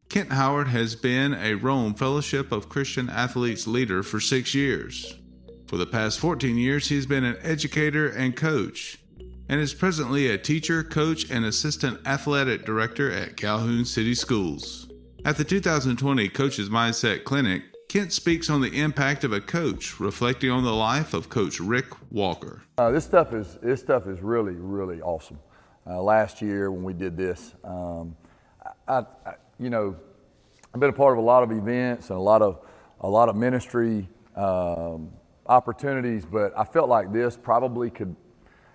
Kent Howard has been a Rome Fellowship of Christian Athletes leader for 6 years. For the past 14 years, he's been an educator and coach, and is presently a teacher, coach, and assistant athletic director at Calhoun City Schools. At the 2020 Coach's Mindset Clinic, Kent speaks on the impact of a coach, reflecting on the life of Coach Rick Walker. This stuff is really, really awesome. Last year when we did this, I've been a part of a lot of events and a lot of ministry opportunities, but I felt like this probably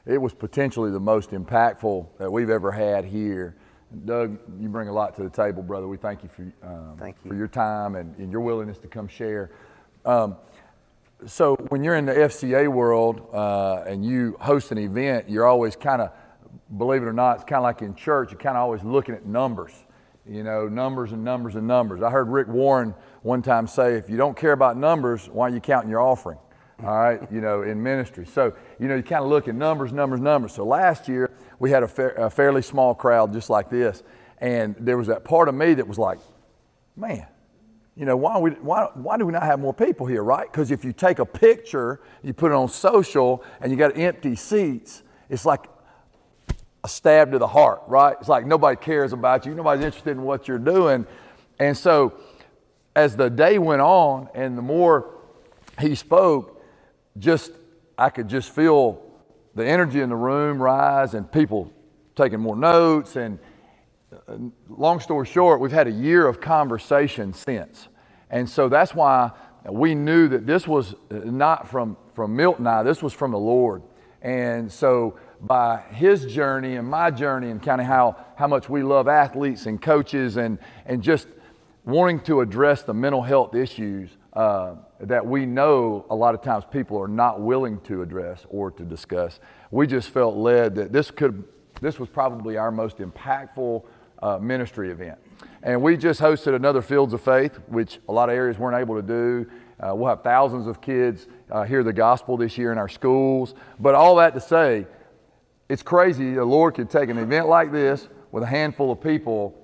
it was potentially the most impactful that we've ever had here. Doug, you bring a lot to the table, brother. We thank you for your time and your willingness to come share. So when you're in the FCA world and you host an event, you're always kind of, believe it or not, it's kind of like in church, you're kind of always looking at numbers. Numbers and numbers and numbers. I heard Rick Warren one time say, if you don't care about numbers, why are you counting your offering? All right, in ministry. So, you kind of look at numbers. So last year, we had a fairly small crowd just like this. And there was that part of me that was like, man, why do we not have more people here, right? Because if you take a picture, you put it on social, and you got empty seats, it's like a stab to the heart, right? It's like nobody cares about you. Nobody's interested in what you're doing. And so as the day went on and the more he spoke, I could just feel the energy in the room rise and people taking more notes. And long story short, we've had a year of conversation since. And so that's why we knew that this was not from Milton and I, this was from the Lord. And so by his journey and my journey and kind of how much we love athletes and coaches and just wanting to address the mental health issues that we know a lot of times people are not willing to address or to discuss, we just felt led that this was probably our most impactful ministry event. And we just hosted another Fields of Faith, which a lot of areas weren't able to do. We'll have thousands of kids hear the gospel this year in our schools. But all that to say, it's crazy. The Lord could take an event like this with a handful of people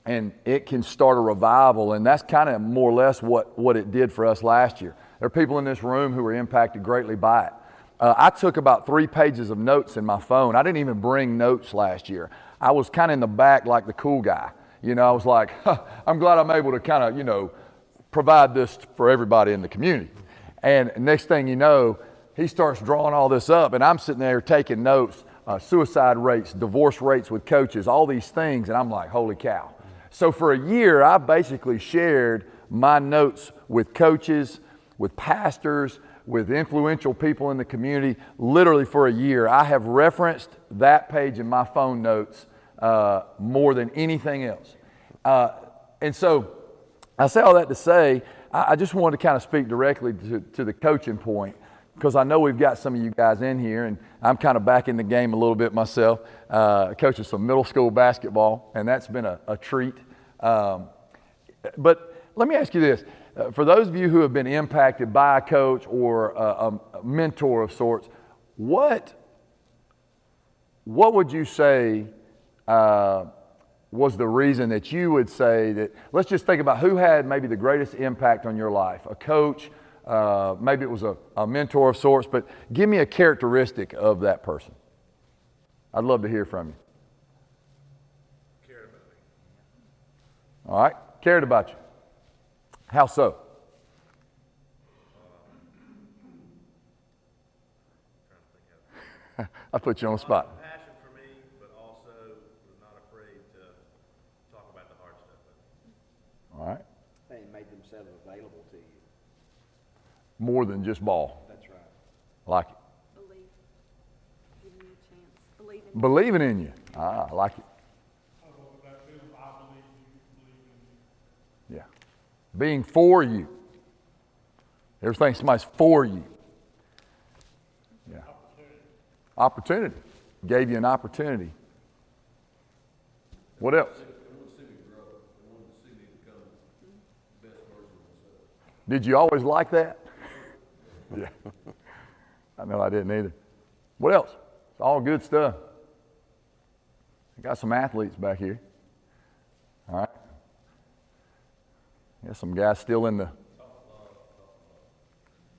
and it can start a revival. And that's kind of more or less what it did for us last year. There are people in this room who were impacted greatly by it. I took about 3 pages of notes in my phone. I didn't even bring notes last year. I was kind of in the back like the cool guy. I was like, I'm glad I'm able to kind of, provide this for everybody in the community. And next thing you know, he starts drawing all this up and I'm sitting there taking notes, suicide rates, divorce rates with coaches, all these things. And I'm like, holy cow. So for a year, I basically shared my notes with coaches, with pastors, with influential people in the community. Literally for a year, I have referenced that page in my phone notes more than anything else. And so I say all that to say, I just wanted to kind of speak directly to the coaching point, because I know we've got some of you guys in here, and I'm kind of back in the game a little bit myself, coaching some middle school basketball, and that's been a treat. But let me ask you this. For those of you who have been impacted by a coach or a mentor of sorts, what would you say was the reason that you would say that, let's just think about who had maybe the greatest impact on your life, a coach, maybe it was a mentor of sorts, but give me a characteristic of that person. I'd love to hear from you. Cared about me. All right, cared about you. How so? I put you on the spot. Passion for me, but also was not afraid to talk about the hard stuff with me. All right. They made themselves available to you. More than just ball. That's right. Like it. Believe. Giving you a chance. Believing in you. I like it. I love that too. I believe in you. Yeah. Being for you. Everything somebody's for you. Yeah. Opportunity. Gave you an opportunity. What else? Did you always like that? Yeah. I know I didn't either. What else? It's all good stuff. I got some athletes back here. All right. Yeah, some guys still in the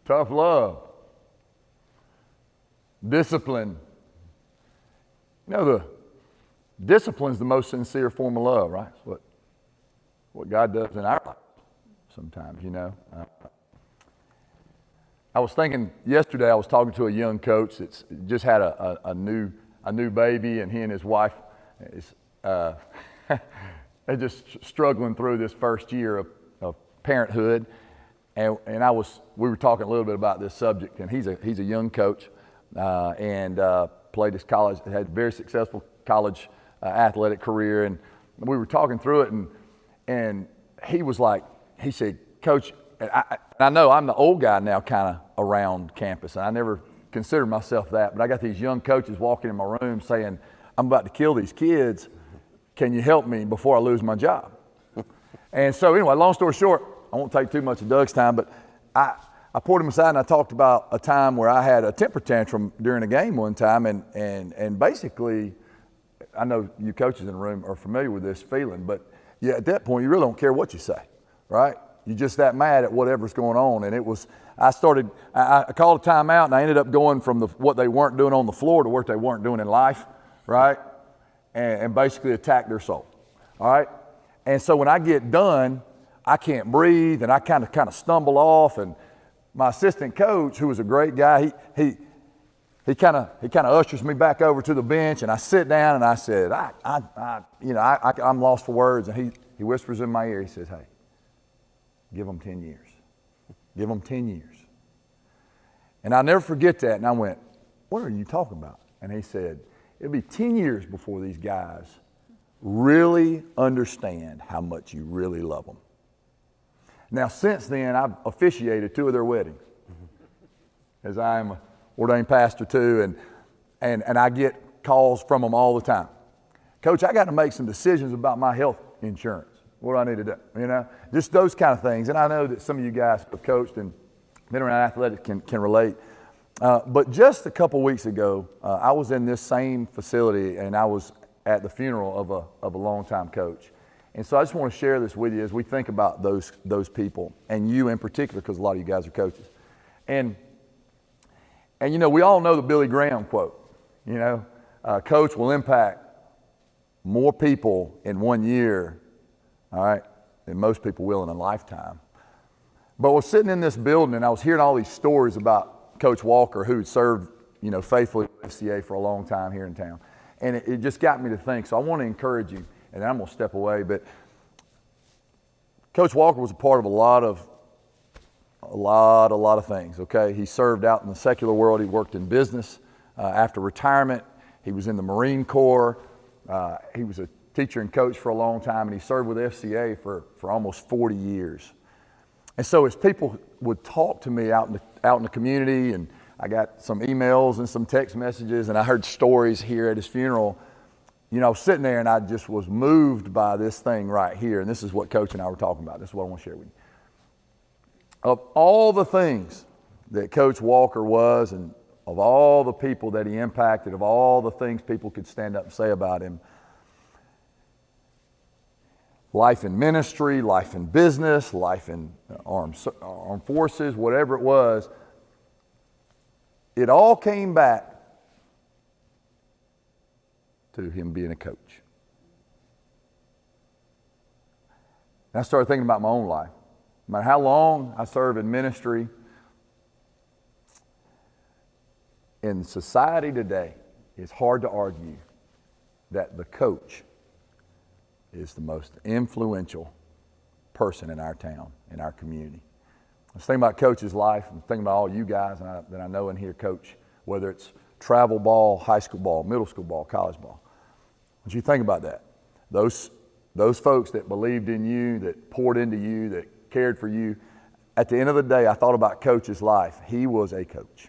tough love. Discipline. You know, the discipline's the most sincere form of love, right? It's what God does in our lives sometimes, you know. I was thinking yesterday, I was talking to a young coach that's just had a new baby, and he and his wife they're just struggling through this first year of parenthood. And we were talking a little bit about this subject, and he's a young coach, and played his college, had a very successful college athletic career, and we were talking through it, and he said, Coach, and I know I'm the old guy now kind of around campus, and I never considered myself that, but I got these young coaches walking in my room saying, I'm about to kill these kids. Can you help me before I lose my job? And so anyway, long story short, I won't take too much of Doug's time, but I pulled him aside and I talked about a time where I had a temper tantrum during a game one time, and basically, I know you coaches in the room are familiar with this feeling, but yeah, at that point, you really don't care what you say, right? You're just that mad at whatever's going on. And I called a timeout, and I ended up going from what they weren't doing on the floor to what they weren't doing in life, right? And basically attacked their soul, all right? And so when I get done, I can't breathe, and I kind of stumble off, and my assistant coach, who was a great guy, he kind of ushers me back over to the bench, and I sit down, and I said, I'm lost for words. And he whispers in my ear, he says, hey, give them 10 years. Give them 10 years. And I'll never forget that. And I went, what are you talking about? And he said, it'll be 10 years before these guys really understand how much you really love them. Now, since then, I've officiated 2 of their weddings, as I am an ordained pastor too, and I get calls from them all the time. Coach, I got to make some decisions about my health insurance. What do I need to do? You know, just those kind of things. And I know that some of you guys have coached and been around athletics can relate. But just a couple weeks ago, I was in this same facility, and I was at the funeral of a longtime coach. And so I just want to share this with you as we think about those people, and you in particular, because a lot of you guys are coaches. And you know, we all know the Billy Graham quote. You know, coach will impact more people in 1 year, all right, than most people will in a lifetime. But we're sitting in this building, and I was hearing all these stories about Coach Walker, who served, you know, faithfully at FCA for a long time here in town. And it just got me to think. So I want to encourage you, and I'm going to step away. But Coach Walker was a part of a lot of things, okay? He served out in the secular world. He worked in business. After retirement, he was in the Marine Corps. He was a teacher and coach for a long time, and he served with FCA for almost 40 years. And so as people would talk to me out in the community, and I got some emails and some text messages, and I heard stories here at his funeral, you know, I was sitting there and I just was moved by this thing right here. And this is what Coach and I were talking about. This is what I want to share with you. Of all the things that Coach Walker was, and of all the people that he impacted, of all the things people could stand up and say about him, life in ministry, life in business, life in armed forces, whatever it was, it all came back to him being a coach. And I started thinking about my own life. No matter how long I serve in ministry, in society today, it's hard to argue that the coach is the most influential person in our town, in our community. I was thinking about Coach's life. I'm thinking about all you guys that I know in here coach, whether it's travel ball, high school ball, middle school ball, college ball. What you think about that? Those folks that believed in you, that poured into you, that cared for you. At the end of the day, I thought about Coach's life. He was a coach.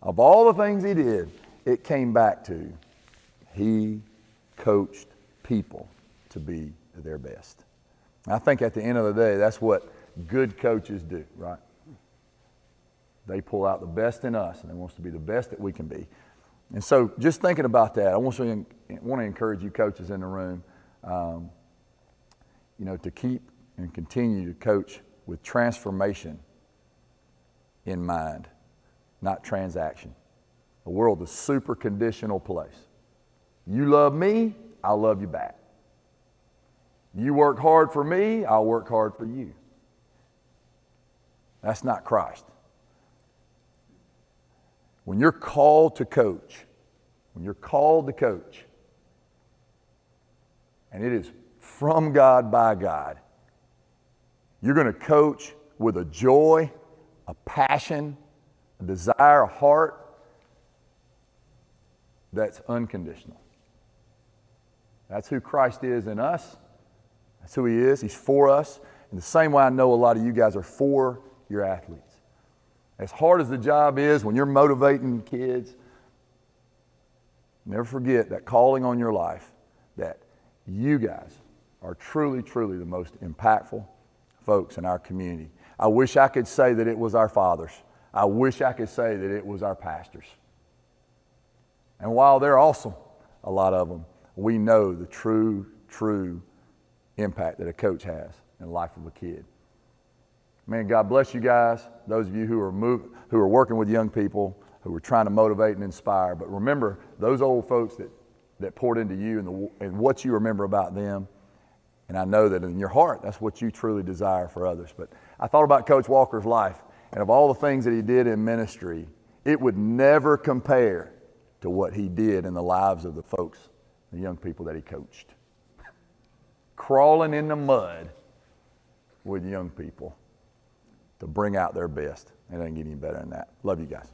Of all the things he did, it came back to he coached people to be their best. And I think at the end of the day, that's what good coaches do, right? They pull out the best in us, and they want us to be the best that we can be. And so just thinking about that, I want to encourage you coaches in the room, you know, to keep and continue to coach with transformation in mind, not transaction. The world is a super conditional place. You love me, I'll love you back. You work hard for me, I'll work hard for you. That's not Christ. When you're called to coach, and it is from God, by God, you're going to coach with a joy, a passion, a desire, a heart that's unconditional. That's who Christ is in us. That's who He is. He's for us. In the same way I know a lot of you guys are for your athletes. As hard as the job is when you're motivating kids, never forget that calling on your life, that you guys are truly, truly the most impactful folks in our community. I wish I could say that it was our fathers. I wish I could say that it was our pastors. And while they're awesome, a lot of them, we know the true impact that a coach has in the life of a kid. Man, God bless you guys, those of you who are working with young people, who are trying to motivate and inspire. But remember, those old folks that poured into you and what you remember about them. And I know that in your heart, that's what you truly desire for others. But I thought about Coach Walker's life, and of all the things that he did in ministry, it would never compare to what he did in the lives of the folks, the young people that he coached. Crawling in the mud with young people to bring out their best. It doesn't get any better than that. Love you guys.